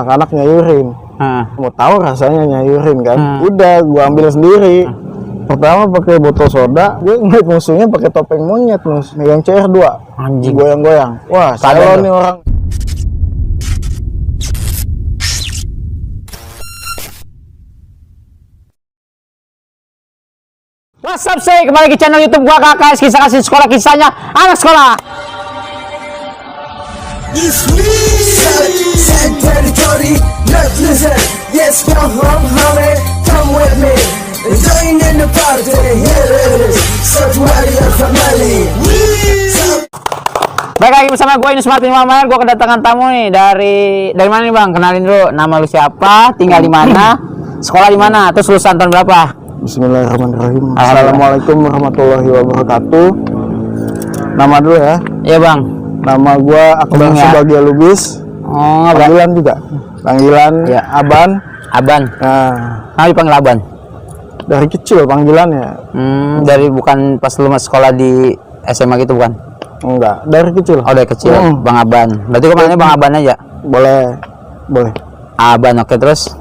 anak-anak nyayurin. Mau tahu rasanya nyayurin kan? Udah gua ambil sendiri. Pertama pakai botol soda, gue ngeliat musuhnya pakai topeng monyet, megang CR2, anjing, goyang-goyang. Wah, salah nih orang. What's up, say kembali ke channel YouTube gua KKS Kisah Kasih Sekolah, kisahnya anak sekolah. Baik lagi bersama gue ini Smart Mama. Gue kedatangan tamu nih dari mana nih bang? Kenalin dulu, nama lu siapa, tinggal di mana, sekolah di mana, terus lulusan tahun berapa? Bismillahirrahmanirrahim. Assalamualaikum warahmatullahi wabarakatuh. Nama dulu ya. Iya bang. Nama gue Akbar Subagio Lubis. Oh, panggilan juga. Panggilan ya. Aban. Aban. Nah, dipanggil Aban. Dari kecil panggilannya. Dari bukan pas lu masuk sekolah di SMA gitu bukan? Enggak, dari kecil. Oh, dari kecil. Bang Aban. Berarti kok manggilnya Bang Aban aja? Boleh. Boleh. Aban, oke. Terus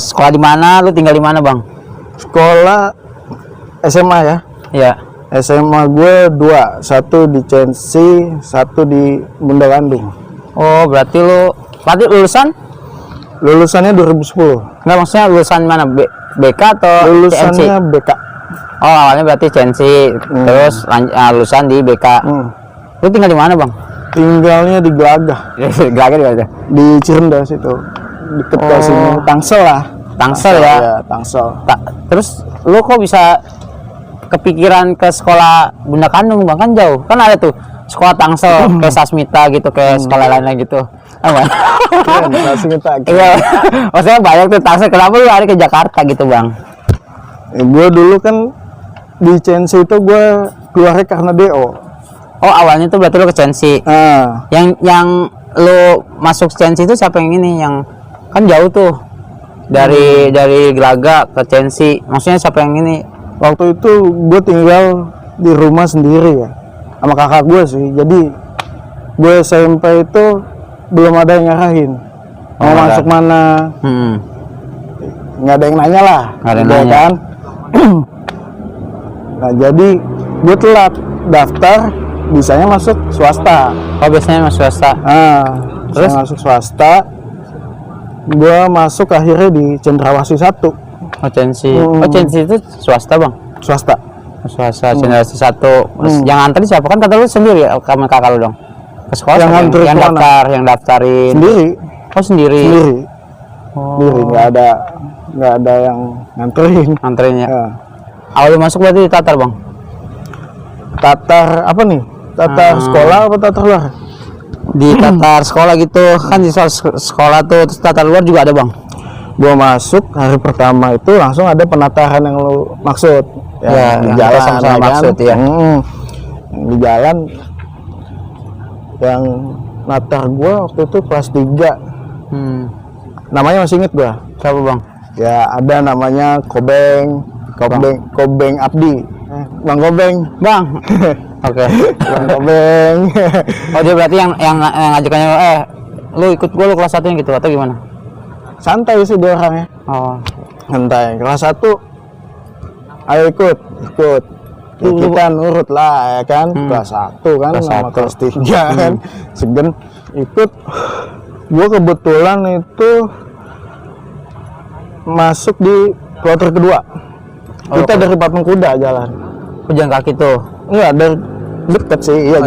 sekolah di mana? Lu tinggal di mana, Bang? Sekolah SMA ya? Iya. SMA gue 2, satu di Censi, satu di Bunda Bandung. Oh, berarti lu lulusan? Lulusannya 2010. Enggak, maksudnya lulusan mana? BK atau lulusannya CNC? BK. Oh, awalnya berarti Censi, terus lulusan di BK. Lu tinggal di mana, Bang? Tinggalnya di Gelagah. Gelagah di mana? Di Cirendas itu. Deket ke sini, Tangsel lah. Tangsel ya? Ya, Tangsel. Terus lu kok bisa kepikiran ke sekolah Bunda Kandung, Bang? Kan jauh. Kan ada tuh sekolah Tangsel, kayak Sasmita gitu, kayak sekolah lainnya gitu. Apa? Sasmita. Iya. Maksudnya banyak tuh Tangsel. Kenapa lu lari ke Jakarta gitu, Bang? Gue dulu kan di Censi itu gue keluarnya karena DO. Oh, awalnya tuh berarti lu ke Censi. Yang lu masuk Censi itu siapa yang ini? Yang kan jauh tuh. Dari Gelagah ke Censi. Maksudnya siapa yang ini? Waktu itu gue tinggal di rumah sendiri ya. Sama kakak gue sih. Jadi gue SMP itu belum ada yang ngarahin. Mau masuk mana. Nggak ada yang nanya lah. Nggak ada yang nanya. Kan? Nah, jadi gue telat daftar, bisanya masuk swasta. Oh, biasanya masuk swasta. Terus masuk swasta, gue masuk akhirnya di Cendrawasih 1. Oh, Censi. Oh, Censi itu swasta, Bang? Swasta. Swasta, Cendrawasih 1. Terus yang nganterin siapa? Kan kata lu sendiri ya, sama kakak lu dong? Ke sekolah yang daftarin? Sendiri. Oh, sendiri? Sendiri. Oh. Sendiri, nggak ada yang nganterin. Nganterin ya? Awal lu masuk berarti di Tatar, Bang? Tatar apa nih? Tatar sekolah apa Tatar luar? Di Tatar sekolah gitu kan, di sekolah tuh, terus Tatar luar juga ada, Bang? Gua masuk hari pertama itu langsung ada penataran yang lu maksud ya, di jalan sama maksud ya. Di jalan yang natar gua waktu itu kelas 3. Namanya masih inget gua. Siapa, Bang? Ya ada namanya Kobeng Abdi. Bang Kobeng. Bang. Oke. Bang Kobeng. Oh, dia berarti yang ngajakannya lu ikut gua, lu kelas 1 gitu atau gimana? Santai sih dia orangnya. Oh, santai. Kelas 1 ayo ikut. Ya, kita nurut lah ya kan. Kelas 1 kan sama kelas 3 kan. Segen ikut. Gua kebetulan itu masuk di kloter kedua. Kita dari Patung Kuda jalan. Jalan kaki tuh? Enggak, dari deket sih. Iya,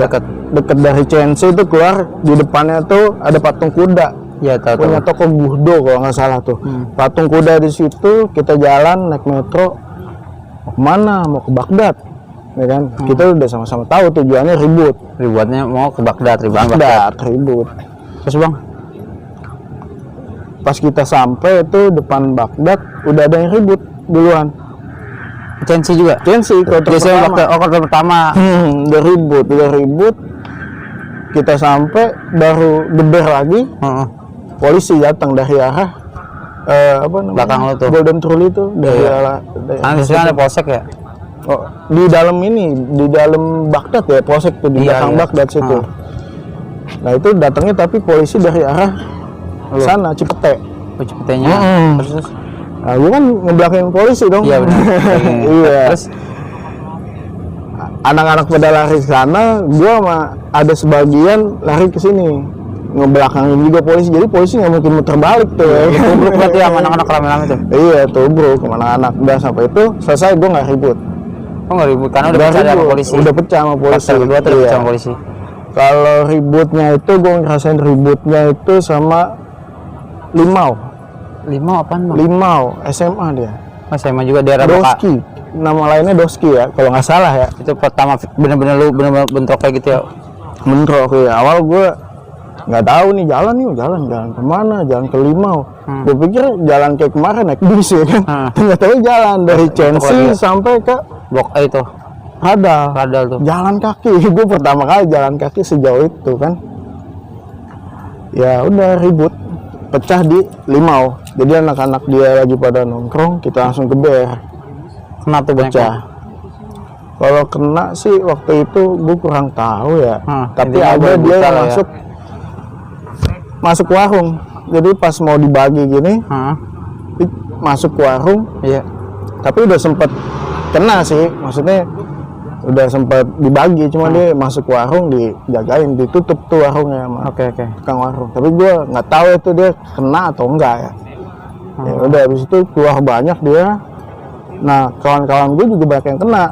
deket dari CNC itu keluar, di depannya tuh ada Patung Kuda. Ya, tahu. Punya toko Guhdo kalau nggak salah tuh. Patung Kuda di situ, kita jalan naik metro. Mau kemana? Mau ke Baghdad. Ya kan? Kita udah sama-sama tahu tujuannya ribut. Ributnya mau ke Baghdad, ribut. Terus, Bang? Pas kita sampai itu depan Baghdad udah ada yang ribut duluan. Censi juga? Censi, kloter pertama. Udah ribut. Kita sampai baru geber lagi. Polisi datang dari arah apa namanya? Belakang lo tuh. Golden Truly itu dari arah. Di sana ada polsek ya? Oh, di dalam Baghdad ya, polsek tuh di belakang Baghdad situ. Nah, itu datangnya tapi polisi dari arah Lu? Sana Cipete. Oh, Cipetenya. Terus Nah, gue kan ngebelakangin polisi dong. iya benar. Iya. Terus Anak-anak pada lari ke sana, gue sama ada sebagian lari ke sini, ngebelakangin juga polisi. Jadi polisi nggak mungkin muter balik tuh. tubruk berarti sama anak-anak rame-rame tuh. Iya, tubruk kemana anak. Udah sampai itu selesai, gue nggak ribut. Oh nggak ribut karena udah pecah sama polisi. Udah pecah sama polisi. Faktor kedua tuh udah pecah sama polisi. Kalau ributnya itu gue ngerasain ributnya itu sama Limau. Limau apaan bang? Limau SMA dia. Mas SMA juga daerah Doski. Nama lainnya Doski ya, kalau nggak salah ya. Itu pertama bener-bener lu bener-bener bentrok kayak gitu ya? Bentrok ya. Awal gue nggak tahu nih jalan kemana, jalan ke Limau. Gue pikir jalan kayak kemarin naik bis ya kan. Ternyata jalan dari Censi sampai ke Blok A itu. Radal tuh. Jalan kaki. Gue pertama kali jalan kaki sejauh itu kan. Ya udah ribut, pecah di Limau. Jadi anak-anak dia lagi pada nongkrong, kita langsung geber. Kena tuh Pecah. Kalau kena sih waktu itu gue kurang tahu ya. Tapi ada dia yang masuk warung. Jadi pas mau dibagi gini, masuk warung. Iya. Tapi udah sempet kena sih, maksudnya udah sempet dibagi, cuma dia masuk warung dijagain, ditutup tuh warungnya sama tukang warung. Tapi gue nggak tahu itu dia kena atau enggak ya. Ya udah habis itu keluar banyak dia. Nah kawan-kawan gue juga banyak yang kena.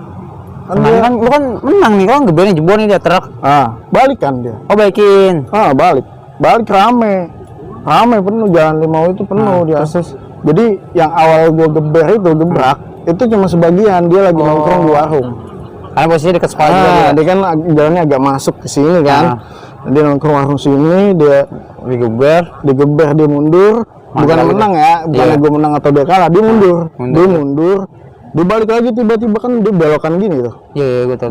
Kan lu kan menang nih, kalau ngeberin jebol nih dia truk. Balik kan dia. Oh baikin. Balik rame penuh, jalan Limau itu penuh dia. Jadi yang awal gue gebrak itu cuma sebagian, dia lagi nongkrong di warung. Karena posisinya dekat sekolah juga dia kan jalannya agak masuk ke sini kan. Dia nongkrong warung sini, dia digeber dia mundur. Bukan menang ya, bukan gue menang atau dia kalah, dia mundur. Dia balik lagi tiba-tiba kan dia belokan gini tuh. Iya gue tahu.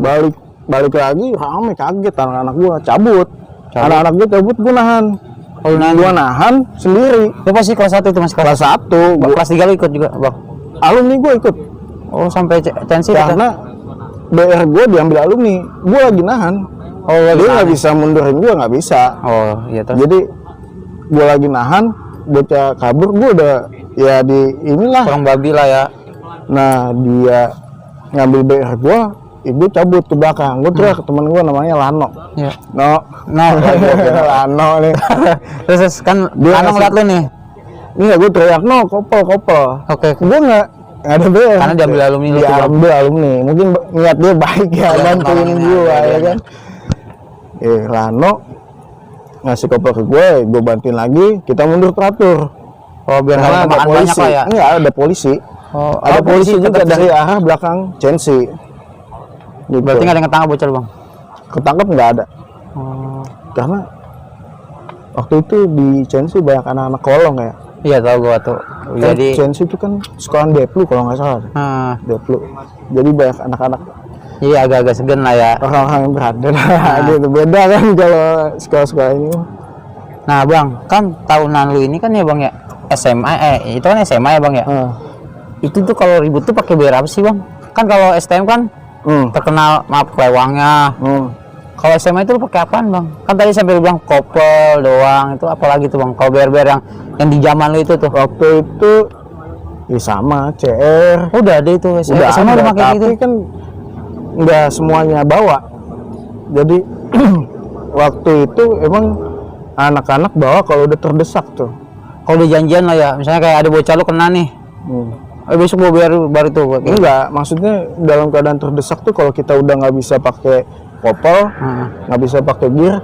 Balik lagi rame, kaget anak-anak gue cabut. Anak-anak gue cabut, gue nahan. Gue nahan sendiri. Itu pasti kelas 1 itu masih kelas 1. Kelas 3 lu ikut juga bang? Alumni gue ikut. Oh sampai Censi karena BR gue diambil alumni, gue lagi nahan. Dia nggak bisa mundurin gue, nggak bisa. Oh iya terus. Jadi gue lagi nahan, bocah kabur, gue udah ya di inilah. Kurang babi lah ya. Nah dia ngambil BR gue, ibu cabut ke belakang. Gue teriak ke teman gue namanya Lano. Iya. Lano nih. Terus kan Lano ngeliat lu nih. Iya gue teriak kopel. Oke. Gue nggak ada BR. Karena diambil alumni lu. Diambil alumni. Mungkin niat dia baik ya, bantuin gue ya kan. Lano ngasih kopel ke gue bantuin lagi, kita mundur teratur. Oh biar karena ada polisi. Lah ya? Enggak, ada polisi. Ada polisi juga dari arah belakang Censi. Gitu. Berarti nggak ada yang ketangkap bocor bang? Ketangkap nggak ada. Karena waktu itu di Censi banyak anak-anak kolong ya. Iya tahu gua tuh. Jadi Censi itu kan sekolahan Deplu kalau nggak salah. Deplu. Jadi banyak anak-anak. Iya agak-agak segen lah ya. Orang-orang yang berada. Itu beda kan kalau sekolah-sekolah ini. Nah bang, kan tahunan lu ini kan ya bang ya SMA, itu kan SMA ya bang ya. Itu tuh kalau ribut tuh pakai BR apa sih bang? Kan kalau STM kan terkenal maaf kelewangnya. Kalau SMA itu lu pakai apaan bang? Kan tadi sampai lu bilang kopel doang, itu apalagi tuh bang? Kalau BR yang di zaman lu itu tuh? Waktu itu ya sama CR. Udah ada itu. SMA udah pakai gitu. Kan nggak semuanya bawa. Jadi waktu itu emang anak-anak bawa kalau udah terdesak tuh. Kalau udah janjian lah ya, misalnya kayak ada bocah lu kena nih. Besok mau baru tuh. Enggak, maksudnya dalam keadaan terdesak tuh kalau kita udah nggak bisa pakai kopel, nggak bisa pakai gear,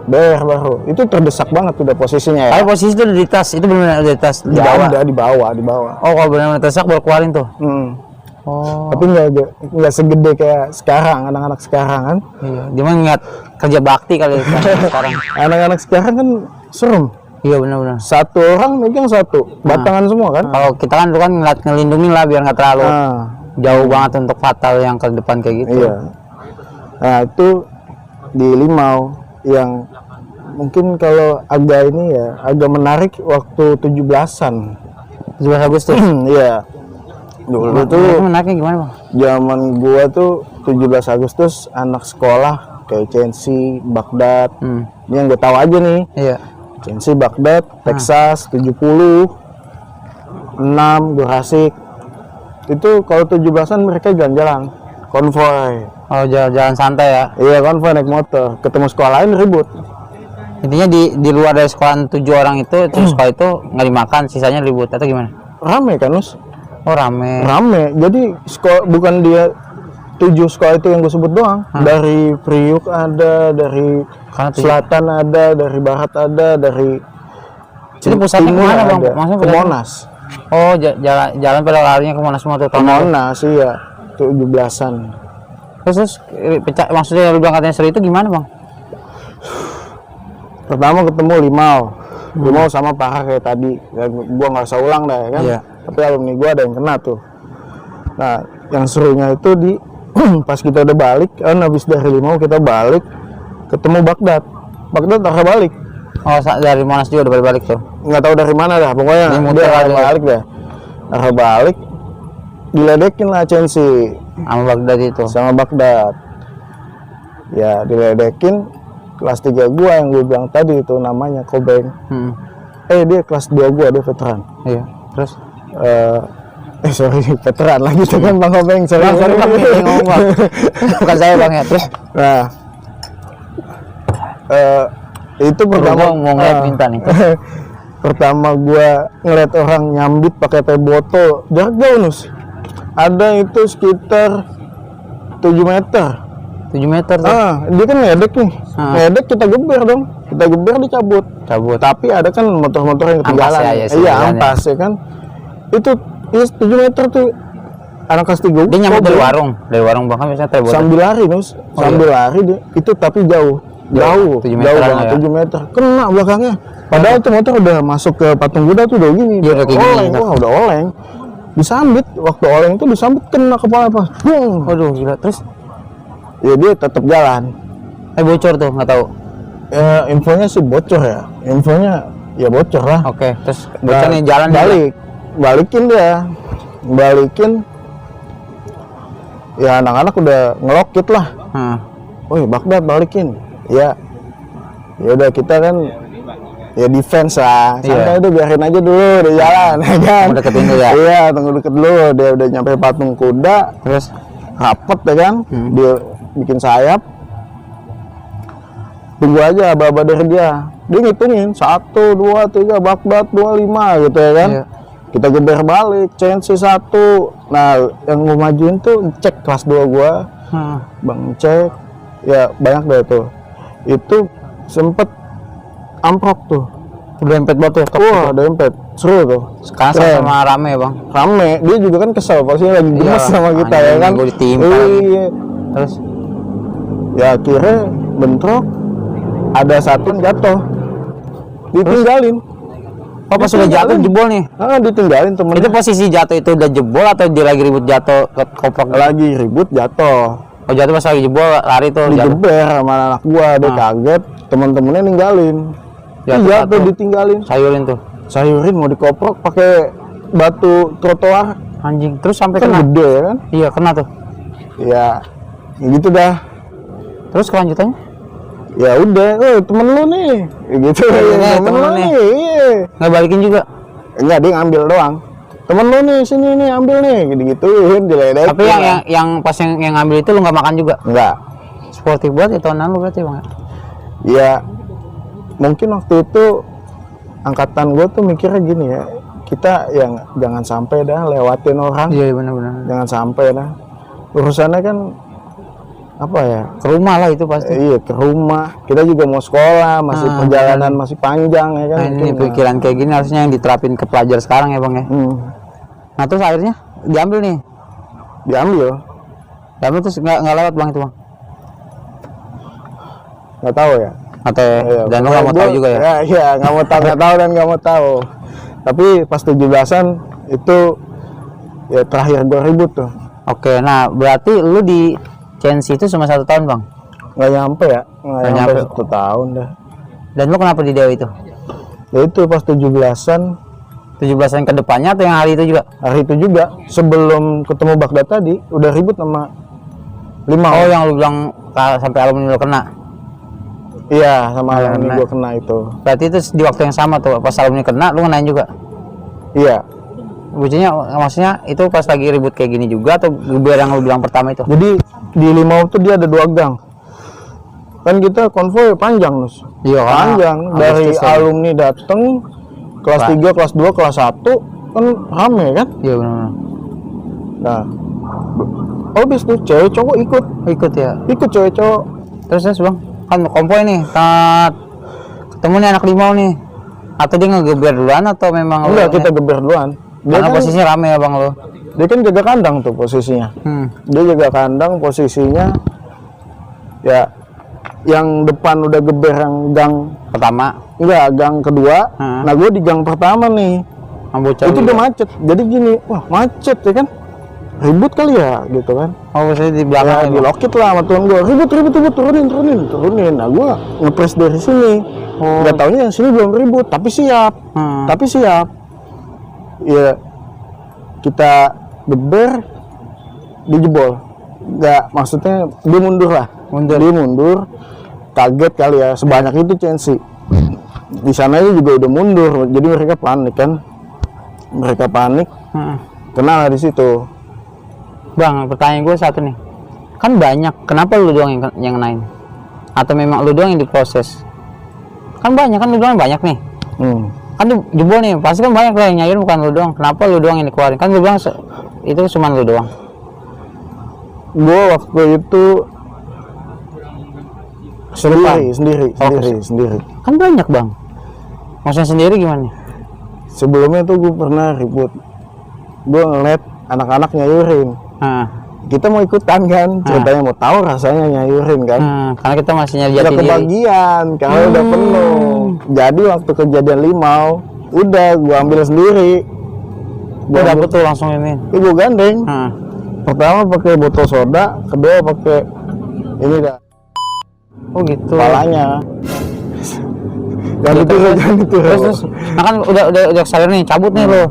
baru itu terdesak banget udah posisinya ya. Posisi itu di tas, itu benar-benar di tas. Di bawah. Oh, kalau benar-benar terdesak baru keluarin tuh. Tapi nggak segede kayak sekarang, anak-anak sekarang kan. Iya, dia mah ngeliat kerja bakti kali sekarang. Anak-anak sekarang kan serem. Iya benar-benar. Satu orang megang satu, batangan semua kan. Kalau kita kan tuh kan ngelindungin lah biar nggak terlalu jauh banget untuk fatal yang ke depan kayak gitu. Iya. Nah itu di Limau yang mungkin kalau agak ini ya agak menarik waktu 17-an. 17 Agustus. Iya. Dulu tuh menariknya gimana bang? Zaman gua tuh 17 Agustus anak sekolah kayak Censi, Baghdad. Ini yang gue tahu aja nih. Iya. Censi, Baghdad, Texas, 70, 6, Gurasik. Itu kalau 17-an mereka jalan-jalan, konvoy. Oh, jalan santai ya. Iya, konvoy naik motor. Ketemu sekolah lain ribut. Intinya di luar dari sekolah 7 orang itu sekolah itu nggak dimakan, sisanya ribut atau gimana? Rame kan, Nus? Oh, rame. Rame. Jadi sekolah bukan dia 7 sekolah itu yang gue sebut doang. Dari Priuk ada, dari selatan ada, dari barat ada, dari Jadi pusatnya timur kemana, Bang? ada. Maksudnya Ke Monas. Oh, jalan pada larinya ke Monas semua tuh. Ke Monas, iya. 17-an. Terus pecah, maksudnya lu bilang katanya seru itu gimana, Bang? Pertama ketemu Limau sama Parah kayak tadi. Ya, gua nggak usah ulang dah ya kan. Iya. Tapi alumni gua ada yang kena tuh. Nah, yang serunya itu di pas kita udah balik, kan habis dari Limau kita balik ketemu Baghdad. Baghdad arah balik. Oh, dari Monas juga udah balik tuh. Nggak tahu dari mana dah, pokoknya Ini dia muter arah aja. balik dah. Arah balik diledekin lah Censi Sama Baghdad itu. sama Baghdad. Ya, diledekin kelas 3 gua yang gue bilang tadi itu namanya Kobeng. Dia kelas 2 gua, dia veteran. Iya. Terus Sorry, veteran lagi tuh kan Bang Kobeng. Sorry, Bang, yang ngomong, Bang. Bukan saya, Bang, ya. Terus Nah, itu pertama mau ngeliat minta nih. pertama gua ngeliat orang nyambit pakai teh botol jarak jauh, Nus. Ada itu sekitar 7 meter. 7 meter tuh. Dia kan ngedek nih. Ngedek kita geber dong. Kita geber dicabut. Tapi ada kan motor-motor yang ketinggalan. Ampas ya, Iya, ampas ya kan. Itu 7 meter tuh anak kelas 3. Dia nyambut dari warung Bang, kan biasanya teh botol. Sambil lari, Nus. Sambil lari dia. Itu tapi jauh. Jauh 7 meter banget, ya. 7 meter. Kena belakangnya. Padahal itu motor udah masuk ke patung Buddha tuh udah gini. Dia udah kayak gini, oleng, wah udah oleng. Disambit, waktu oleng itu disambit kena kepala pas. Waduh, gila. Terus Ya dia tetap jalan. bocor tuh, nggak tahu. Ya, infonya sih bocor ya. Infonya ya bocor lah. Oke, terus bocor nih jalan balikin dia. Balikin. Ya anak-anak udah ngelokit lah. Woi, Baghdad balikin. Ya. Ya udah kita kan ya defense lah. Santai itu biarin aja dulu di jalan, ya kan. Tunggu deketin dulu ya. Iya, tunggu deket dulu. Dia udah nyampe patung kuda, Terus rapet ya kan. Dia bikin sayap. Tunggu aja aba-aba dari dia. Dia ngitungin 1, 2, 3 Baghdad 25 gitu ya kan. Iya. Kita geber balik, Censi 1. Nah, yang mau majuin tuh cek kelas 2 gua. Bang cek. Ya banyak deh tuh. Itu sempet amprok tuh. dempet batu. Wah, dempet. Seru tuh. Sekarang Keren. sama rame, Bang. Rame. Dia juga kan kesel posisinya lagi gemes Iya, sama kita anjing, ya kan. gua ditimpa. Iya. Terus Ya akhirnya bentrok. Ada satu jatuh. Ditinggalin. oh, pas sudah jatuh jebol nih. Ditinggalin temen. Itu posisi jatuh itu udah jebol atau dia lagi ribut jatuh ke koplok? Lagi ribut jatuh. Oh, jatuh pas lagi jebol lari tuh jatuh. Digeber sama anak gua, dia kaget, teman-temannya ninggalin. Jatuh ditinggalin. Sayurin tuh. Sayurin mau dikoprok pakai batu trotoar. Anjing. Terus sampai Kan kena. gede ya kan? Iya, kena tuh. Ya gitu dah. Terus kelanjutannya? Ya udah, temen lu nih. Gitu. Temen lu nih. Iya. Nggak balikin juga. Enggak, dia ngambil doang. Temen lu nih, sini nih, ambil nih. Gitu-gituin, diledekin. Tapi yang pas yang ngambil itu lu nggak makan juga. enggak. Sportif banget ya tahunan lu berarti, Bang. Ya mungkin waktu itu angkatan gue tuh mikirnya gini ya, kita yang jangan sampai dah lewatin orang. Iya, benar-benar. Jangan sampai dah. Urusannya kan apa ya, Ke rumah lah itu pasti. iya ke rumah, kita juga mau sekolah, masih perjalanan masih panjang ya kan. Nah, ini Itu, pikiran kayak gini harusnya yang diterapin ke pelajar sekarang ya, Bang ya. Nah, terus akhirnya diambil nih. diambil Diambil terus nggak lewat, Bang, itu, Bang. nggak tahu ya. Atau Iya, dan lu nggak mau tahu juga ya. Iya, nggak mau tahu, nggak tahu dan nggak mau tahu. Tapi pas 17-an itu ya terakhir gua ribut tuh. Oke, nah berarti lu di Censi itu cuma 1 tahun, Bang. Nggak nyampe ya, nggak Nggak nyampe nyampe. 1 tahun dah. Dan lu kenapa di Dewa itu? Ya itu pas 17-an 17-an ke depannya atau yang hari itu juga? hari itu juga sebelum ketemu Baghdad tadi udah ribut sama Limau. Oh, yang lu bilang sampai alumni lu kena. Iya, sama alumni gue kena itu. Berarti itu di waktu yang sama tuh, pas alumni kena, lu ngenain juga? Iya. Buktinya, maksudnya itu pas lagi ribut kayak gini juga atau geber yang lu bilang pertama itu? Jadi di Limau tuh dia ada 2 gang. Kan kita konvoy panjang, Nus. Iya, Panjang. Dari Agustus, alumni dateng, kelas 3, kelas 2, kelas 1, kan rame kan? Iya benar. Nah, habis tuh cewek cowok ikut. Ikut ya. Ikut cewek cowok. Terus bang, kan konvoy nih, ketemu nih anak Limau nih. Atau dia ngegeber duluan atau memang Enggak, kita geber duluan. Dia karena kan, posisinya rame ya bang lo. dia kan jaga kandang tuh posisinya. Dia jaga kandang posisinya. Ya, yang depan udah geber yang gang Pertama. enggak, gang kedua. Nah, gue di gang pertama nih. Itu udah macet. Jadi gini, wah macet ya kan? Ribut kali ya gitu kan. Oh, saya di Ya, belakang. dilokit lah sama tuan gue. Ribut, turunin. Nah, gue ngepres dari sini. Nggak taunya yang sini belum ribut, tapi siap. Ya, kita geber, dijebol. Nggak, maksudnya dia mundur lah. Dia mundur. Kaget kali ya, sebanyak itu Chensi. Di sana juga udah mundur, jadi mereka panik kan. Mereka panik. Kena lah di situ. Bang, pertanyaan gue satu nih. Kan banyak, kenapa lu doang yang ngenain? Atau memang lu doang yang diproses? Kan banyak, kan lu doang banyak nih. Kan tuh jebol nih, pasti kan banyak lah yang nyairin, bukan lu doang. Kenapa lu doang yang dikeluarin? Kan lu bilang itu cuma lu doang. Gue waktu itu sendiri. Kan banyak bang. Maksudnya sendiri gimana? Sebelumnya tuh gue pernah ribut. Gue ngeliat anak-anak nyayurin. Kita mau ikutan kan, ceritanya mau tahu rasanya nyayurin kan. Karena kita masih nyari udah jati diri. kebagian, kalau udah penuh. Jadi waktu kejadian Limau, udah gue ambil sendiri. Gue dapet tuh langsung ini. Gue gandeng. Pertama pakai botol soda, kedua pakai ini dah. Oh gitu. Kepalanya. Jangan itu. Terus, nah kan udah kesalahan nih, cabut nih lo.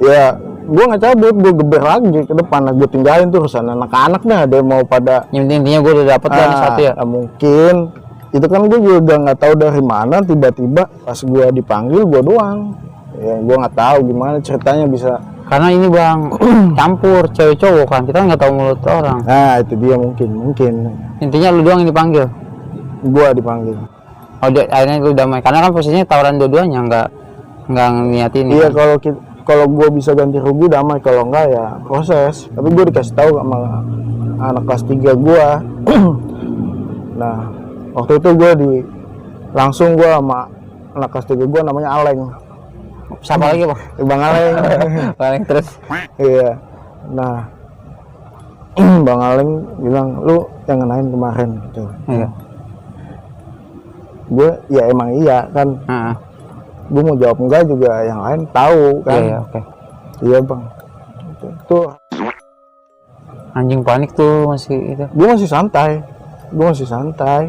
Ya, gue nggak cabut, gue geber lagi ke depan. Gue tinggalin tuh urusan anak-anak dah, ada mau pada. Intinya gue udah dapet kan satu ya. Mungkin itu kan gue juga nggak tahu dari mana, tiba-tiba pas gue dipanggil gue doang. Ya, gue nggak tahu gimana ceritanya bisa. Karena ini bang campur cewek cowok kan, kita nggak tahu mulut orang. Nah itu dia mungkin. Intinya lu doang yang dipanggil. Gue dipanggil. Oh akhirnya lu damai, karena kan posisinya tawaran dua-duanya nggak niatin. Iya kan? Kalau gue bisa ganti rugi damai, kalau enggak ya proses. Tapi gue dikasih tahu sama anak kelas 3 gue. Nah waktu itu gue langsung gue sama anak kelas 3 gue namanya Aleng. Siapa lagi bang? Bang Aleng. Aleng terus. Iya. Nah Bang Aleng bilang, lu yang ngenain kemarin gitu. Iya. Gue ya emang iya kan. Gue mau jawab enggak juga yang lain tahu kan. Iya, oke. Iya bang. Tuh anjing panik tuh masih itu. Gue masih santai.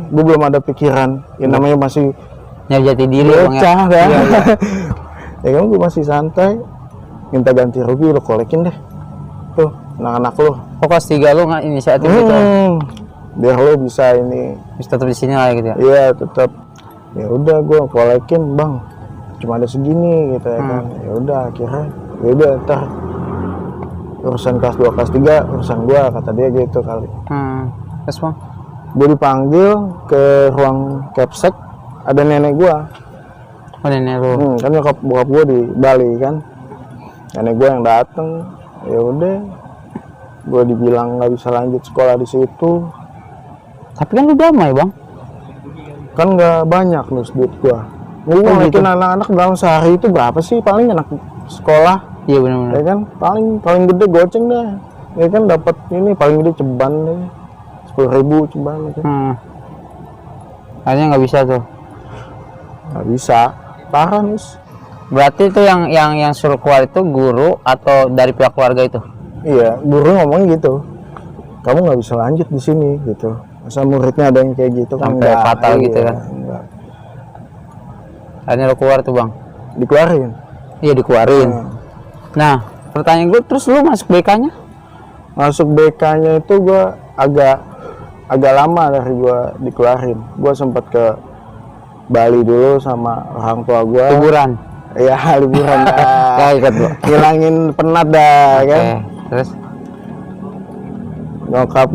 Gue belum ada pikiran. Yang namanya masih nyari jati diri bocah bang, kan. Iya. Ya kan gue masih santai. Minta ganti rugi, lo kolekin deh. Tuh anak-anak lo. Oh kelas 3 lu nggak inisiatif gitu? Biar lo bisa ini. Bisa tetap di sini lah gitu ya? Iya tetap. Ya udah gue kolekin bang. Cuma ada segini gitu ya kan. Ya udah akhirnya. Ya udah ntar urusan kelas 2 kelas 3 urusan gue, kata dia gitu kali. Terus bang? Gue dipanggil ke ruang capsek, ada nenek gue. Oh nenek lu? Kan nyokap bokap gue di Bali kan. Nenek gue yang dateng. Ya udah, gue dibilang nggak bisa lanjut sekolah di situ. Tapi kan lu damai bang? Kan nggak banyak nih duit gue. Gue bikin anak-anak dalam sehari itu berapa sih paling anak sekolah? Iya benar-benar. Ya kan paling gede goceng deh. Ya kan dapat ini paling gede ceban deh. 10.000 ceban gitu. Akhirnya nggak bisa tuh. Nggak bisa. Parah nih. Berarti itu yang suruh keluar itu guru atau dari pihak keluarga itu? Iya, guru ngomong gitu. Kamu nggak bisa lanjut di sini gitu. Masa muridnya ada yang kayak gitu kan? Sampai fatal gitu kan? Enggak. Akhirnya lo keluar tuh bang? Dikeluarin. Iya dikeluarin. Nah pertanyaan gue, terus lu masuk BK-nya? Masuk BK-nya itu gue agak agak lama dari gue dikeluarin. Gue sempat ke Bali dulu sama orang tua gue. Liburan. Ya liburan dah. Ya ikut Bu. Ngilangin penat dah kan. Terus Bokap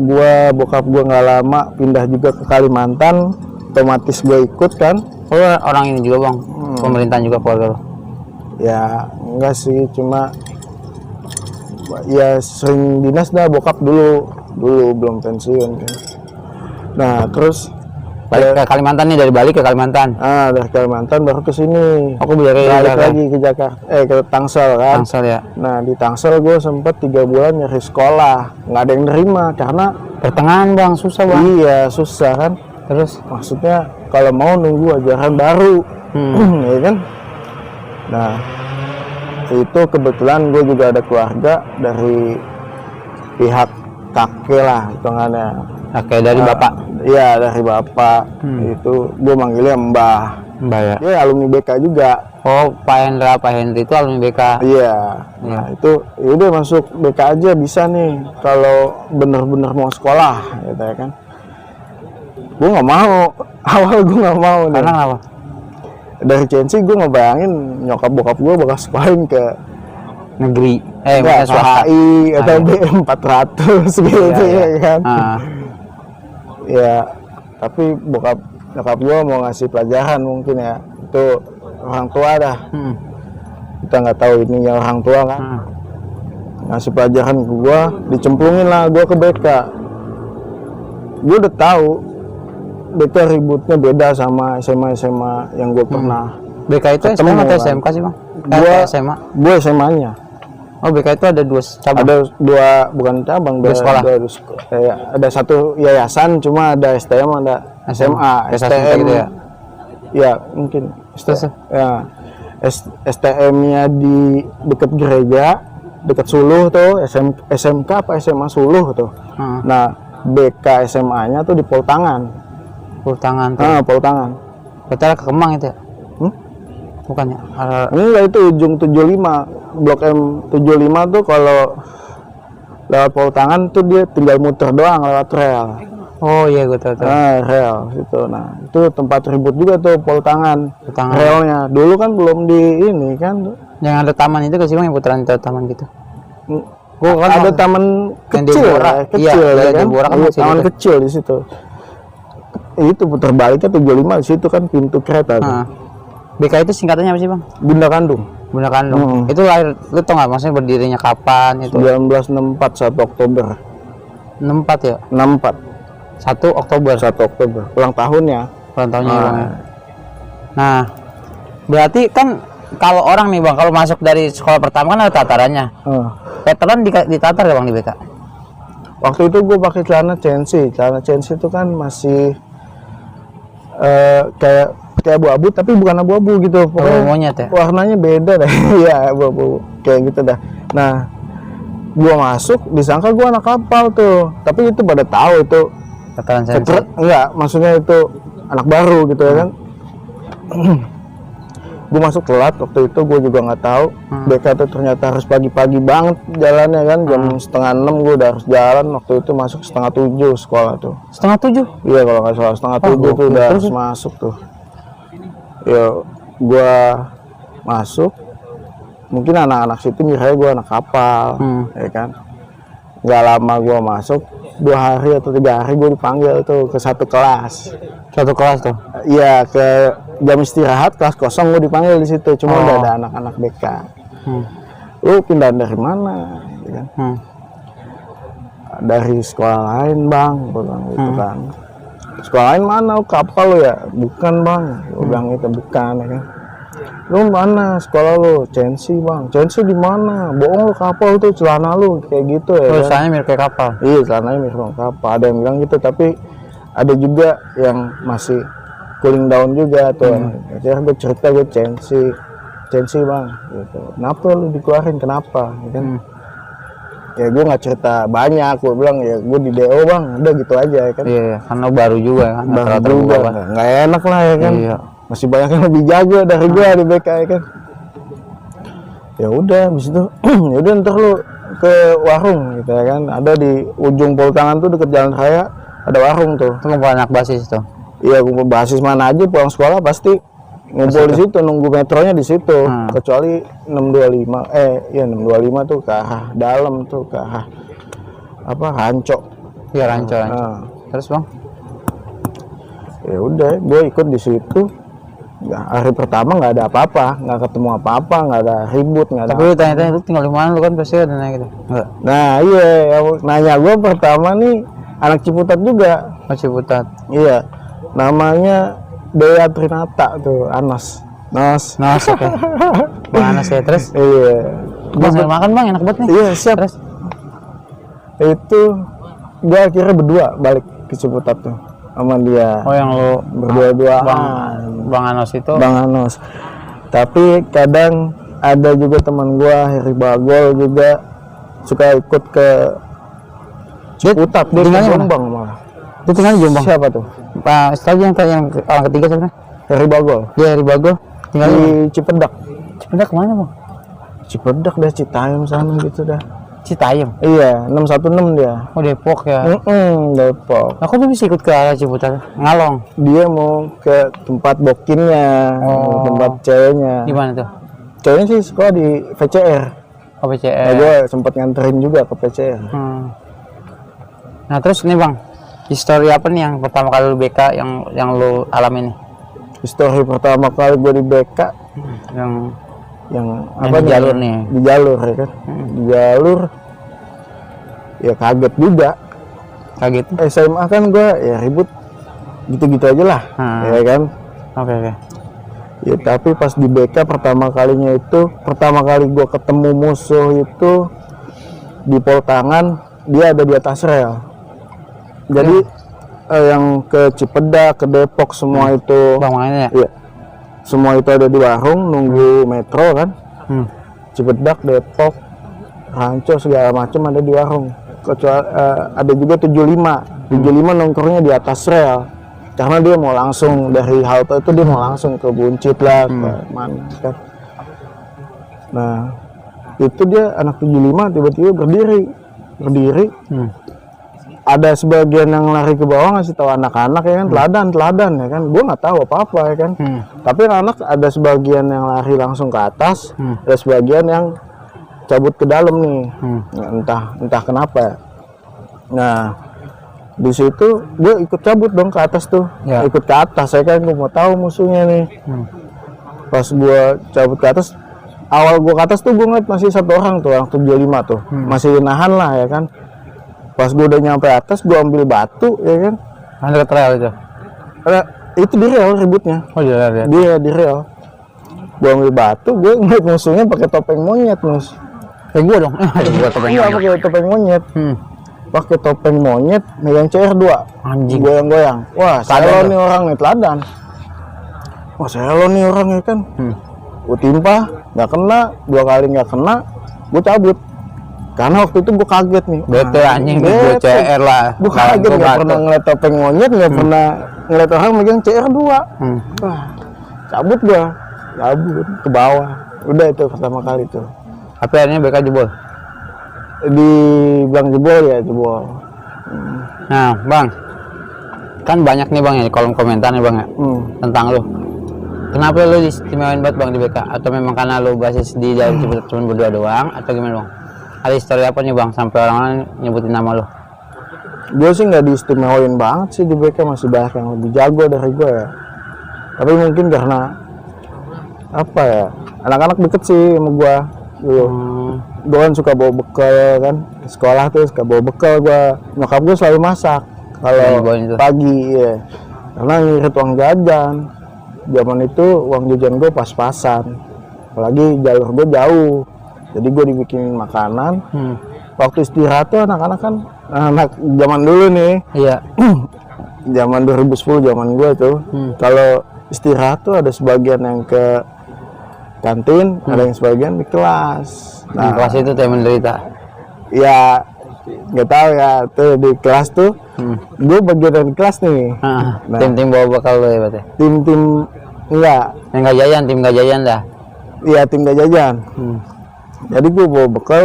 gue nggak lama pindah juga ke Kalimantan, otomatis gue ikut kan. oh, orang ini juga Bang, pemerintahan juga keluarga lo? Ya enggak sih, cuma ya sering dinas dah bokap dulu belum pensiun kan. Nah terus Balik ke Kalimantan nih, dari Bali ke Kalimantan. dari Kalimantan baru ke sini. Aku balik lagi ke Jakarta, ke Tangsel kan. Tangsel ya. Nah di Tangsel gue sempet 3 bulan nyari sekolah, nggak ada yang nerima karena Pertengahan Bang, susah Bang. iya susah kan. Terus Maksudnya kalau mau nunggu ajaran baru, ya kan. Nah itu kebetulan gue juga ada keluarga dari pihak kakek lah hitungannya. Oke, dari bapak. Iya dari bapak. Itu gue manggilnya Mbah. Mbak ya. Dia alumni BK juga. Oh, Pak Hendri itu alumni BK. Iya. Nah itu yaudah masuk BK aja bisa nih kalau bener-bener mau sekolah gitu ya kan. Gue nggak mau. Awal gue nggak mau nih. Karena apa? Dari CNC gue ngebayangin nyokap bokap gue bakal sekolahin ke Negeri. enggak, swasta. HI atau BM 400 gitu Iya. ya kan. Ah. Ya, tapi nyokap gue mau ngasih pelajaran mungkin ya. Itu orang tua dah. Kita nggak tahu ininya orang tua kan. Ngasih pelajaran ke gue, dicemplungin lah gue ke BK. Gue udah tahu BK ributnya beda sama SMA yang gue pernah. BK itu ketemu, SMA atau kan. SMK sih Bang? Gua SMA. Gue SMA-nya. Oh, BK itu ada 2 cabang. Ada 2 bukan cabang, Dua sekolah. Ada 1 yayasan, cuma ada STM, ada SMA. STM gitu ya. Ya mungkin. Terus? Ya. STM-nya di dekat gereja, dekat Suluh tuh, SMK apa SMA Suluh tuh. Nah, BK SMA-nya tuh di Poltangan. Poltangan tuh. Poltangan. Betul ke Kemang itu ya? Bukan ya? Enggak, itu ujung 75. Blok M 75 tuh kalau lewat Poltangan tuh dia tinggal muter doang lewat rel. Oh iya, gue tahu. Rel itu. Nah, itu tempat ribut juga tuh Poltangan. Relnya. Dulu kan belum di ini kan. Yang ada taman itu ke sih Bang, yang putaran itu taman gitu. Gua kan ada taman kecil, Iya, ya kan? kan Taman kecil di situ. Itu putar baliknya 75 di situ kan pintu kereta tuh. BK itu singkatannya apa sih Bang? Bunda Kandung. Bunda Kandung. Itu lahir, lu tau nggak maksudnya berdirinya kapan itu? 1964 1 Oktober. 64 ya? 64. 1 Oktober. 1 Oktober. Ulang tahunnya. Ulang tahunnya Bang ya. Nah, berarti kan kalau orang nih Bang, kalau masuk dari sekolah pertama kan ada tatarannya. Veteran ditatar ya Bang di BK? Waktu itu gue pakai celana CNC. Celana CNC itu kan masih kayak abu-abu, tapi bukan abu-abu gitu. Pokoknya monyet ya? Warnanya beda deh. Iya, abu-abu kayak gitu dah. Nah, gua masuk disangka gua anak kapal tuh, tapi itu pada tahu itu veteran CNC. Enggak, maksudnya itu anak baru gitu ya kan. Gue masuk telat waktu itu, gue juga nggak tahu. BK tuh ternyata harus pagi-pagi banget jalannya kan, jam setengah 6 gue udah harus jalan. Waktu itu masuk setengah 7 sekolah tuh. Setengah 7? Iya, kalau nggak salah setengah 7 tuh udah harus masuk tuh. Ya, gue masuk. Mungkin anak-anak situ mikirnya gue anak kapal, ya kan. Nggak lama gue masuk, 2 hari atau 3 hari gue dipanggil tuh ke satu kelas. Satu kelas tuh? Iya, ke jam istirahat kelas kosong gue dipanggil di situ. Cuma udah ada anak-anak BK. Lu pindah dari mana? Gitu kan. Dari sekolah lain Bang, gue bilang gitu kan. Sekolah lain mana? Kapal lu ya? Bukan Bang, gue bilang itu bukan ya kan. Lu mana sekolah lu? CNC Bang. CNC di mana? Bohong lu, kapal tuh celana lu kayak gitu ya. Tulisannya mirip kayak kapal. Iya, celananya mirip kapal. Ada yang bilang gitu, tapi ada juga yang masih cooling down juga tuh. Akhirnya gue cerita, gue CNC Bang gitu. Kenapa lu dikeluarin, kenapa ya kan? Ya gue nggak cerita banyak, gue bilang ya gue di DO Bang, udah gitu aja ya kan. Iya, karena baru juga kan, baru juga, nggak enak lah ya kan. Iya. Masih banyak yang lebih jago dari gue di BK ya kan. Ya udah, habis itu ya udah ntar lu ke warung gitu ya kan. Ada di ujung Poltangan tuh deket jalan raya, ada warung tuh. Itu ngumpul anak basis tuh. Iya, ngumpul basis mana aja pulang sekolah pasti ngumpul di situ, nunggu metronya di situ. Kecuali 625, ya 625 tuh ke arah dalam tuh, ke arah apa, Ranco. Iya, Ranco. Terus bang? Ya udah, gue ikut di situ. Ya, hari pertama nggak ada apa-apa, nggak ketemu apa-apa, nggak ada ribut, nggak ada. Tapi lu tanya-tanya, lu tinggal di mana, lu kan pasti ada nanya gitu. Enggak. Nah iya, yang nanya gue pertama nih anak Ciputat juga. Oh, Ciputat. Iya, namanya Dea Trinata tuh, Anas. Nos. Oke. Bang Anas ya, terus? Iya. Bang, sambil makan bang, enak banget nih. Iya, siap. Terus? Itu gue akhirnya berdua balik ke Ciputat tuh sama dia. Oh, yang lu berdua-duaan. Bang Anos itu? Bang Anos. Tapi kadang ada juga teman gua, Heri Bagol juga suka ikut ke Ciputat. Dia tinggal di di Jombang malah. Itu tinggal di Jombang? Siapa tuh? Pak, setelah yang orang ketiga sebenarnya? Heri Bagol. Dia dari Bagol. Tinggal Di Cipedak. Cipedak kemana bang? Cipedak dah, Citayam sana gitu dah. Citayam? Iya, 616 dia. Oh, Depok ya? Depok. Aku tuh bisa ikut ke arah Ciputat, Ngalong. Dia mau ke tempat bokinnya, tempat ceweknya. Di mana tuh? Ceweknya sih sekolah di VCR. Oh, Nah, PCR. gue sempat nganterin juga ke VCR. Nah, terus nih bang, histori apa nih yang pertama kali lu BK yang lu alami nih? Histori pertama kali gue di BK yang apa di jalur nih? Di jalur ya kan. Di jalur ya kaget juga. Kaget? SMA kan gue ya ribut gitu-gitu aja lah. Ya kan. Oke. Ya tapi pas di BK pertama kali gue ketemu musuh itu di Poltangan, dia ada di atas rel. Jadi yang ke Cipedak, ke Depok semua itu Bang mainnya ya? iya. Semua itu ada di warung nunggu metro kan. Cipedak, Depok, Ranco segala macam ada di warung. Kecuali ada juga 75 nongkrongnya di atas rel. Karena dia mau langsung dari halte itu dia mau langsung ke Buncit lah, ke mana kan. Nah, itu dia anak 75 tiba-tiba berdiri. Ada sebagian yang lari ke bawah ngasih tahu anak-anak ya kan, teladan ya kan. Gue nggak tahu apa-apa ya kan. Tapi anak ada sebagian yang lari langsung ke atas, ada sebagian yang cabut ke dalam nih. Entah kenapa. Nah, di situ gue ikut cabut dong ke atas tuh. Ikut ke atas ya kan, gue mau tahu musuhnya nih. Pas gue cabut ke atas, awal gue ke atas tuh gue ngeliat masih satu orang tuh, orang 75 tuh. Masih nahan lah ya kan. Pas gue udah nyampe atas, gue ambil batu ya kan. Ada trail itu? Itu di rel ributnya. Oh iya ya. Dia di rel. Gue ambil batu, gue ngeliat musuhnya pakai topeng monyet mus. Kayak gue dong. Gua topeng Iya pakai topeng monyet. Pakai topeng monyet, megang CR2. Anjing. Goyang-goyang. Wah, saya nih orang nih teladan. Wah, saya nih orang ya kan. Gue timpa, nggak kena, 2 kali nggak kena, gue cabut. Karena waktu itu gue kaget nih. Bete anjing, gue CR lah. Gue kaget, nggak pernah ngeliat topeng monyet, nggak pernah ngeliat orang megang CR2. Wah, cabut gue ke bawah. Udah itu pertama kali tuh. Tapi akhirnya BK jebol? Di Bang jebol ya, jebol. Nah bang, kan banyak nih bang ya di kolom komentar nih bang ya, tentang lu. Kenapa lu istimewain banget bang di BK? Atau memang karena lu basis di jalur Ciputat cuma berdua doang? Atau gimana bang? Ada histori apa nih bang sampai orang-orang nyebutin nama lu? Gue sih nggak diistimewain banget sih di BK, masih banyak yang lebih jago dari gue ya. Tapi mungkin karena apa ya, anak-anak deket sih sama gue dulu. Gue kan suka bawa bekal kan ke sekolah tuh, suka bawa bekal gue. Nyokap gue selalu masak kalau pagi ya, karena ngirit uang jajan. Zaman itu uang jajan gue pas-pasan, apalagi jalur gue jauh, jadi gue dibikinin makanan. Waktu istirahat tuh anak-anak kan, anak zaman dulu nih, iya, zaman 2010 zaman gue tuh, kalau istirahat tuh ada sebagian yang ke kantin, ada yang sebagian di kelas. Nah, kelas itu tuh yang menderita. Ya nggak tahu ya, tuh di kelas tuh gue bagian dari kelas nih. Nah, tim-tim bawa bekal lo ya berarti? Tim enggak, yang nggak jajan, tim nggak jajan dah. Iya, tim nggak jajan. Jadi gue bawa bekal,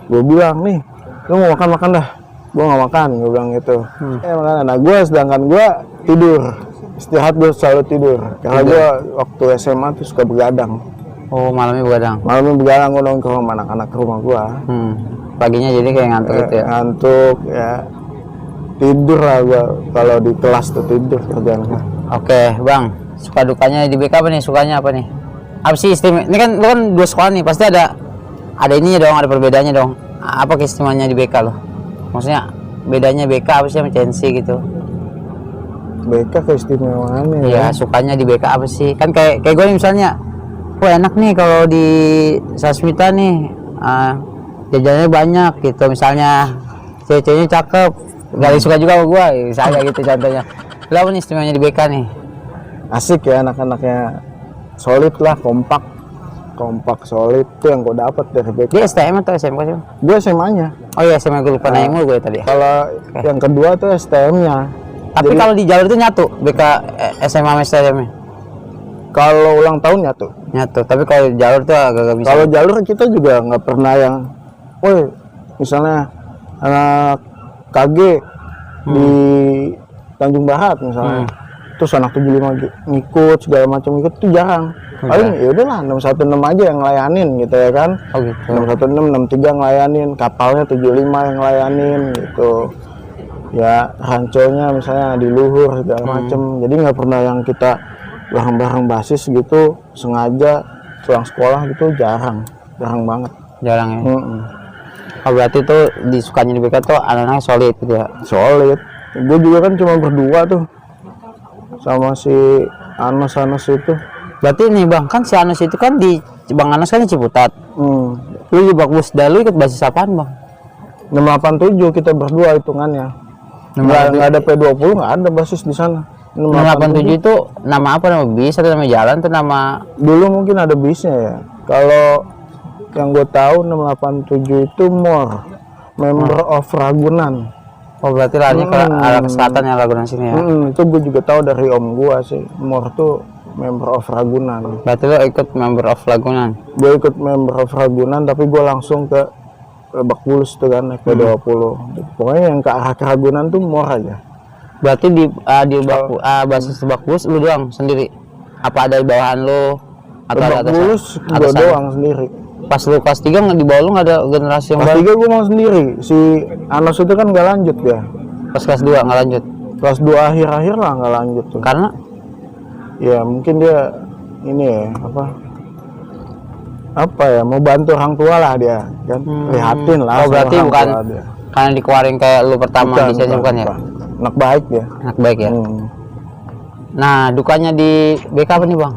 gue bilang nih, lu mau makan dah. Gue nggak makan, gue bilang gitu. Makanya, nah gue sedangkan gue tidur, istirahat gue selalu tidur. Karena gue waktu SMA tuh suka begadang. Oh, malamnya begadang. Malamnya begadang, gue nongkrong sama anak-anak ke rumah gue. Paginya jadi kayak ngantuk gitu ya. Ngantuk ya. Tidur lah gue kalau di kelas tuh tidur kerjaan gue. Oke, Bang. Suka dukanya di BK apa nih? Sukanya apa nih? Apa sih istimewa? Ini kan lu kan 2 sekolah nih, pasti ada ininya dong, ada perbedaannya dong. Apa keistimewanya di BK lo? Maksudnya bedanya BK apa sih sama CNC gitu? BK keistimewaannya Iya, sukanya di BK apa sih? Kan kayak gue nih misalnya, wah enak nih kalau di Sasmita nih, jajannya banyak gitu. Misalnya cewek-ceweknya cakep, gak suka juga sama gue, misalnya gitu contohnya. Lo apa nih istimewanya di BK nih? Asik ya, anak-anaknya solid lah, kompak solid tuh yang gue dapat dari BK. Dia STM atau SMK sih? Gue SMA-nya. Oh iya, SMA gue lupa nanya mulu gue tadi. Kalau yang kedua tuh STM-nya. Tapi Jadi, kalau di jalur itu nyatu BK SMA sama STM-nya? kalau ulang tahun nyatu. Nyatu, tapi kalau di jalur tuh agak bisa. Kalau jalur kita juga nggak pernah yang, woi misalnya anak KG di Tanjung Barat misalnya, terus anak 75 ngikut segala macam ikut tuh jarang. Paling ya udahlah 616 aja yang ngelayanin gitu ya kan. Oh gitu. 616, 63 ngelayanin, kapalnya 75 yang ngelayanin gitu. Ya ranconya misalnya di luhur segala macem. Jadi nggak pernah yang kita bareng-bareng basis gitu sengaja pulang sekolah gitu, jarang banget. Jarang ya. Oh, berarti tuh disukanya di BK tuh anak-anaknya solid gitu ya. Solid. Gue juga kan cuma berdua tuh sama si Anos itu. Berarti nih Bang, kan si Anos itu kan di Bang Anos kan di Ciputat. Lu di Bakbusda, lu ikut basis apaan Bang? 687 kita berdua hitungannya. Nggak ada P20, nggak ada basis di sana. 687 itu nama apa, nama bis atau nama jalan atau nama? Dulu mungkin ada bisnya ya. Kalau yang gue tahu 687 itu MOR, Member of Ragunan. Oh berarti larinya ke arah selatan ya, Ragunan sini ya? Itu gue juga tahu dari om gue sih. MOR tuh Member of Ragunan. Berarti lo ikut Member of Ragunan? Gue ikut Member of Ragunan, tapi gue langsung ke Lebak Bulus tuh kan, naik P20. Pokoknya yang ke arah Ragunan tuh MOR aja. Berarti di basis Lebak Bulus lu doang sendiri? Apa ada di bawahan lo? Atau Lebak Bulus gue doang sendiri. Pas lu kelas 3 nggak di bawah lu nggak ada generasi yang Kelas baru? 3 gue mau sendiri. Si Anos itu kan nggak lanjut ya. Pas kelas 2 nggak lanjut? Kelas 2 akhir-akhir lah nggak lanjut tuh. Karena? Ya mungkin dia ini ya apa ya, mau bantu orang tua lah dia kan, prihatin lah. Oh berarti bukan dia. karena dikeluarin kayak lu pertama di sini bukan ya? Anak baik dia. Anak baik ya. Nah dukanya di BK apa nih Bang?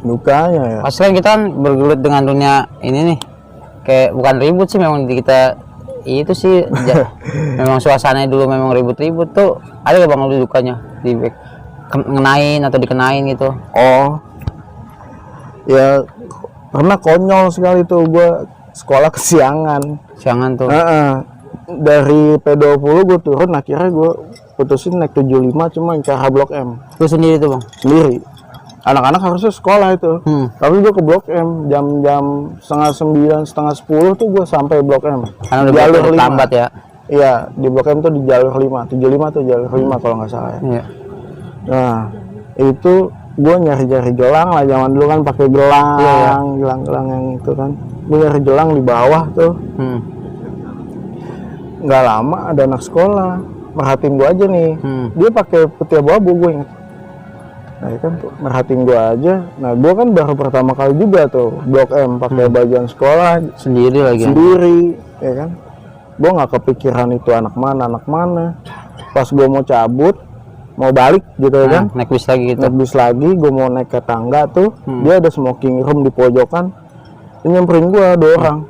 Dukanya ya. Pasti kan kita kan bergelut dengan dunia ini nih, kayak bukan ribut sih memang di kita itu sih memang suasananya dulu memang ribut-ribut tuh. Ada gak Bang lu dukanya di BK? Ngenain atau dikenain gitu? Oh ya pernah konyol sekali tuh, gue sekolah kesiangan. Siangan tuh. Dari P20 gue turun, akhirnya gue putusin naik 75 cuma ke arah Blok M. Lu sendiri tuh Bang? Sendiri. Anak-anak harusnya sekolah itu. Tapi gue ke Blok M jam 8:30, 9:30 tuh gue sampai Blok M. Karena udah jalur lambat ya? Iya, di Blok M tuh di jalur 5, 75 tuh jalur 5 kalau nggak salah ya. Iya. Nah, itu gue nyari-nyari gelang lah, zaman dulu kan pakai gelang, gelang-gelang yang itu kan. Gue nyari gelang di bawah tuh. Nggak lama ada anak sekolah merhatiin gue aja nih. Dia pakai putih abu-abu, gue inget. Nah itu kan merhatiin gue aja. Nah gue kan baru pertama kali juga tuh Blok M pakai bajuan sekolah sendiri lagi. Sendiri, ya kan. Gue nggak kepikiran itu anak mana. Pas gue mau cabut, mau balik gitu ya kan. Naik bis lagi gitu. Naik bis lagi, gue mau naik ke tangga tuh. Dia ada smoking room di pojokan. Dia nyamperin gue 2 orang.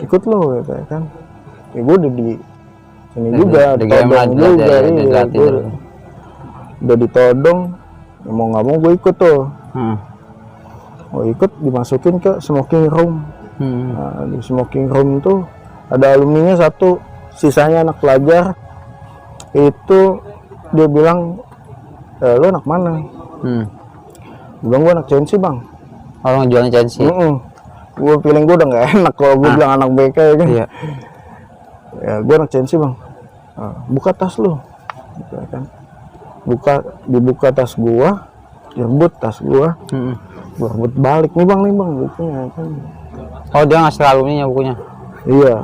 Ikut lo gitu ya kan. Ya gue udah di sini juga, ditodong juga, udah ditodong, ya mau nggak mau gue ikut tuh. Mau ikut dimasukin ke smoking room. Nah, di smoking room tuh ada alumninya 1, sisanya anak pelajar. Itu dia bilang, lo anak mana? Gue bilang gue anak CNC Bang. Orang jualnya CNC. Gue feeling gue udah nggak enak kalau gue bilang anak BK ya kan. Iya. Ya gue anak CNC Bang. buka tas lu, gitu kan. Dibuka tas gua, direbut tas gua, gua rebut balik, nih bang bukunya kan. Oh dia ngasih alumninya bukunya. Iya,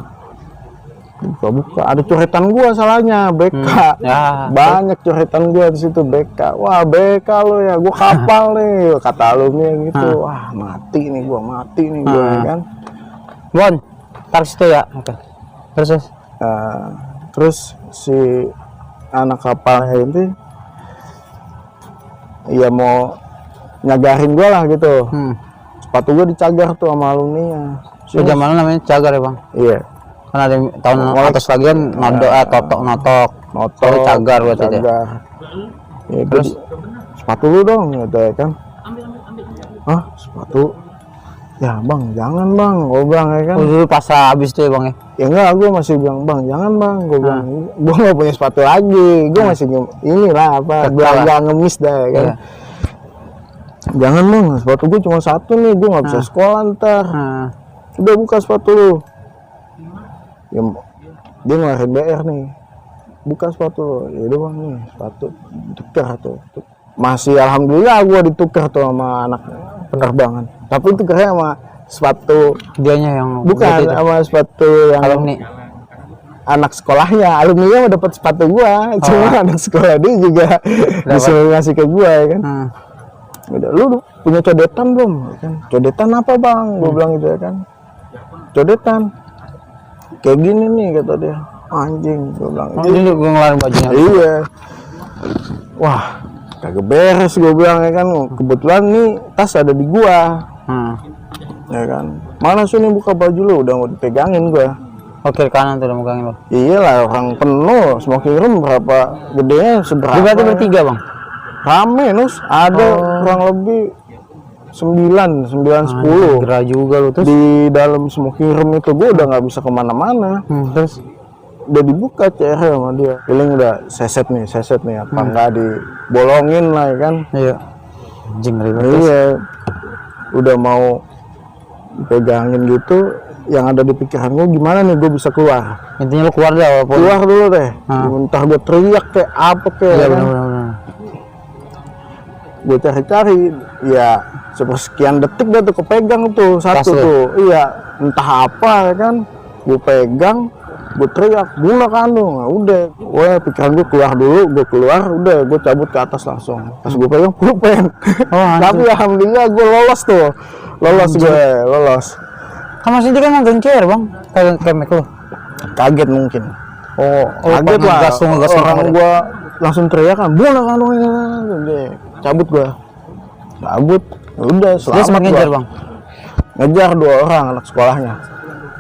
buka ada coretan gua salahnya BK. Ya, banyak coretan gua di situ BK. Wah BK lo ya, gua kapal nih kata alumni gitu. Wah mati nih gua ya kan. Bon, taruh situ ya. Oke. Terus si anak kapalnya itu ya mau nyagarin gua lah gitu. Sepatu gua dicagar tuh sama alumninya. Zaman namanya cagar ya bang. Iya. Kan ada tahun atas lagi kan notok. Cagar buat itu. Ya, terus sepatu lu dong gitu ya kan. Sepatu. Ya bang, jangan bang, gue bilang ya kan. Dulu pas habis tuh ya bang ya. Ya enggak, gue masih bilang bang, jangan bang, gue bilang. Gue nggak punya sepatu lagi, gue masih inilah apa, belanja ngemis dah ya kan. Jangan bang, sepatu gue cuma satu nih, gue nggak bisa sekolah ntar. Udah buka sepatu lu. Ya, dia ngeluarin BR nih, buka sepatu lu. Ya udah bang nih, sepatu tukar tuh. Masih alhamdulillah gue ditukar tuh sama anak penerbangan. Tapi itu keren sama sepatu dianya yang bukan sama sepatu yang alumni. Anak sekolahnya, alumni mau dapat sepatu gua, cuma anak sekolah dia juga disuruh ngasih ke gua ya kan. Udah, lu punya codetan belum? Ya kan? Codetan apa bang? Gua bilang gitu ya kan. Codetan kayak gini nih kata dia. Anjing, gua bilang. Ini gua ngeluarin bajunya. Iya. Wah, kagak beres gua bilang ya kan. Kebetulan nih tas ada di gua. Ya kan. Mana sih nih buka baju lu, udah mau dipegangin gua. Oke, kanan tuh udah megangin bang. Iyalah, orang penuh, smoking room berapa gedenya seberapa? Berarti bertiga bang? Rame nus, ada kurang lebih 9, 10. Gerah juga lu terus. Di dalam smoking room itu gua udah nggak bisa kemana-mana. Terus udah dibuka CR sama dia, feeling udah seset nih apa nggak dibolongin lah ya kan. Iya. Anjing iya, udah mau pegangin gitu. Yang ada di pikiran gue gimana nih gue bisa keluar. Intinya lu keluar deh walaupun keluar dulu deh. Entah gue teriak kayak apa kayak. Iya benar. Gue cari-cari ya sepersekian detik dah tuh kepegang tuh satu tuh. Iya, entah apa ya kan. Gue pegang, gue teriak, guna kandung. Nah, udah, wah pikiran gue keluar dulu, gue keluar, udah gue cabut ke atas langsung. Pas gue pegang pulpen. Tapi alhamdulillah gue lolos tuh. Lolos. Kamu sendiri kan nonton CR bang, kemek lu. Kaget mungkin. Kaget lah. Gas orang gua langsung teriak kan, buang kandungnya. Cabut gua. Udah selamat ngejar bang. Ngejar 2 orang anak sekolahnya.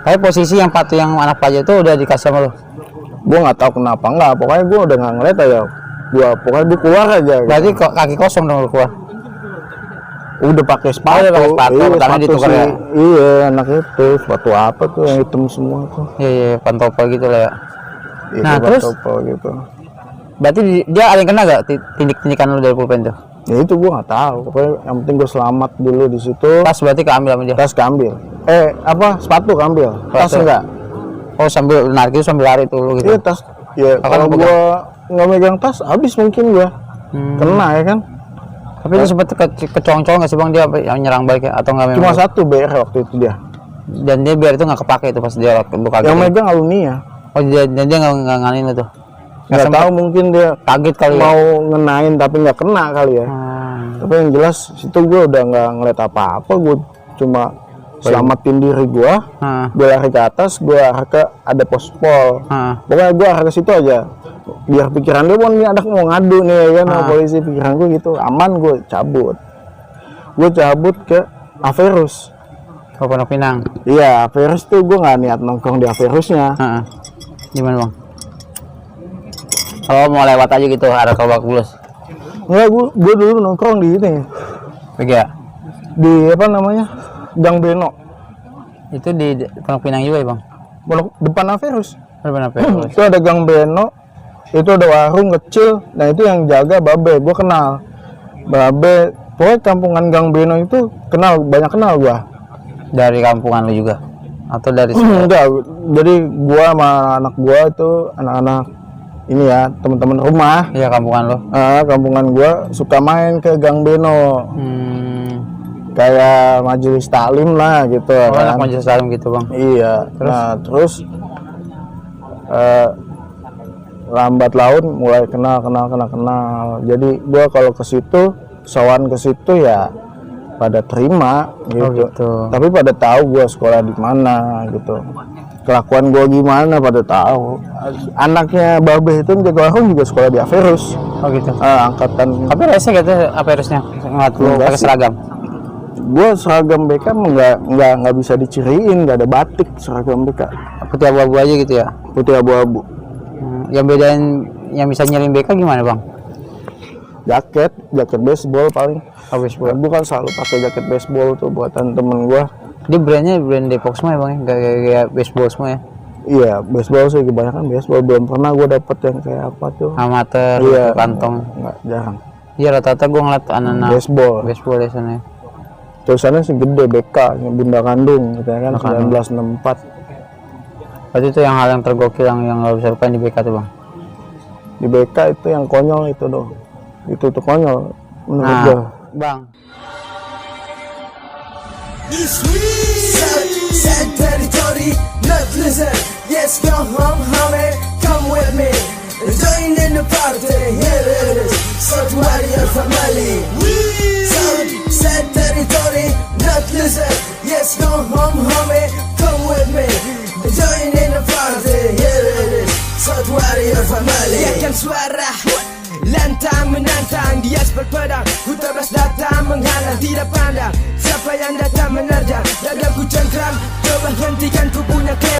Tapi posisi yang anak pelajar itu udah dikasih sama lu. Gua nggak tahu kenapa enggak, pokoknya gua udah nggak ngeliat aja. Pokoknya gua keluar aja. Berarti kok kaki kosong dong lu keluar. Udah pakai sepatu, sepatu ditukar ya. Iya, anak itu sepatu apa tuh yang hitam semua tuh. Iya, pantopel gitu lah ya. Itu nah terus gitu. Berarti dia ada yang kena gak tindikan lu dari pulpen tuh? Ya itu gua nggak tahu. Pokoknya yang penting gua selamat dulu di situ. Tas berarti keambil sama dia. Tas keambil. Sepatu keambil. Tas enggak. Oh sambil narik itu sambil lari tuh lu gitu. Iya tas. Ya kalau gua nggak megang tas, habis mungkin gua kena ya kan. Tapi itu sempat kecolong-colong nggak sih bang dia yang nyerang balik ya? Atau nggak memang? Cuma satu BR waktu itu dia. Dan dia biar itu nggak kepake itu pas dia buka. Yang megang alumni ya. Oh dia nggak nganin itu. Nggak tahu mungkin dia kaget kali mau ngenain tapi nggak kena kali ya. Tapi yang jelas situ gue udah nggak ngeliat apa-apa, gue cuma selamatin diri gue. Gue lari ke atas, gue arah ke ada pospol. Pokoknya gue arah ke situ aja. Biar pikiran dia ini ada mau ngadu nih ya kan sama polisi, pikiran gue gitu aman. Gue cabut ke Averus ke Pondok Pinang. Iya, Averus tuh gue nggak niat nongkrong di Averusnya. Gimana bang? Kalau mau lewat aja gitu arah Lebak Bulus. Enggak, gue dulu nongkrong di ini. Iya. Di apa namanya? Gang Beno. Itu di Pondok Pinang juga ya bang? Depan Averus. Depan Averus. Itu ada Gang Beno. Itu ada warung kecil. Nah itu yang jaga Babe. Gue kenal Babe. Pokoknya kampungan Gang Beno itu banyak kenal gue. Dari kampungan lu juga? Atau dari enggak, jadi gue sama anak gue itu anak-anak ini ya teman-teman rumah. Iya, kampungan lo. Kampungan gua suka main ke Gang Beno. Kayak majelis taklim lah gitu Anak majelis taklim gitu bang. Iya. Terus lambat laun mulai kenal. Jadi gua kalau ke situ, sowan ke situ ya pada terima gitu. Tapi pada tahu gua sekolah di mana gitu. Kelakuan gua gimana pada tahu. Anaknya Babe itu jago warung juga sekolah di Averus. Oh gitu. Angkatan. Tapi rese gitu Averusnya ngeliat lu pakai seragam. Gue seragam BK nggak bisa diciriin, nggak ada batik seragam BK. Putih abu-abu aja gitu ya. Putih abu-abu. Yang bedain yang bisa nyelin BK gimana bang? Jaket baseball paling. Oh, baseball. Gue kan selalu pakai jaket baseball tuh buatan temen gue. Dia brandnya brand Depok semua ya bang, nggak kayak baseball semua ya? Iya, baseball sih kebanyakan baseball. Belum pernah gue dapet yang kayak apa tuh. Amatir, iya, kantong. Nggak, jarang. Iya rata-rata gue ngeliat anak-anak baseball di sana. Tulisannya sih gede BK, Bunda Kandung gitu ya kan, 1964. Berarti itu yang hal yang tergokil yang nggak bisa lupain di BK tuh bang? Di BK itu yang konyol itu doh. Itu tuh konyol menurut gue. Bang. Sad territory, not listen. Yes, go home, homie, come with me. Join in the party, here it is. South Warrior family. Sad territory, not listen. Yes, go home, homie, come with me. Join in the party, here it is. South Warrior family. Yakan suara lantang menantang di aspal pedang. Ku terbas datang menghalang, tidak pandang siapa yang datang menerjang. Dadaku cengkram, coba hentikan ku punya klaim.